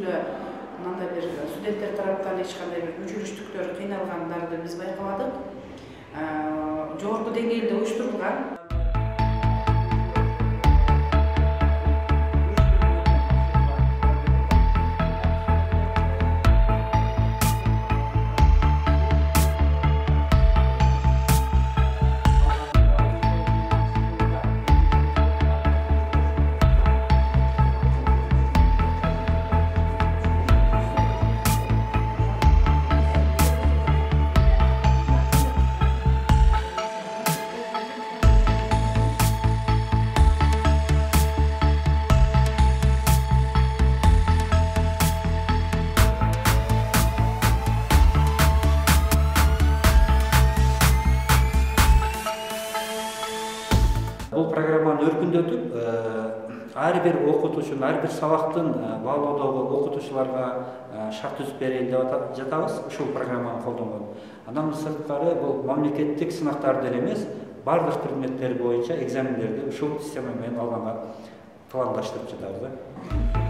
эле мындай бир студенттер тараптан эч кандай бир мүчүрүштүктөр кыйналгандарды биз байкабадык. Жогорку деңгээлде уюштурулган. Бұл программаны өркүндөтүп, ар бир окутуучунун, ар бир сабактын баалоодогу окутуучуларга шарт түзүп берейин деп жатабыз. Ушул программаны колдонгон. Андан сырткары бул мамлекеттик сынактарды эле эмес, бардык предметтер боюнча экзамендерди ушул система менен алганга пландаштырып жатабыз.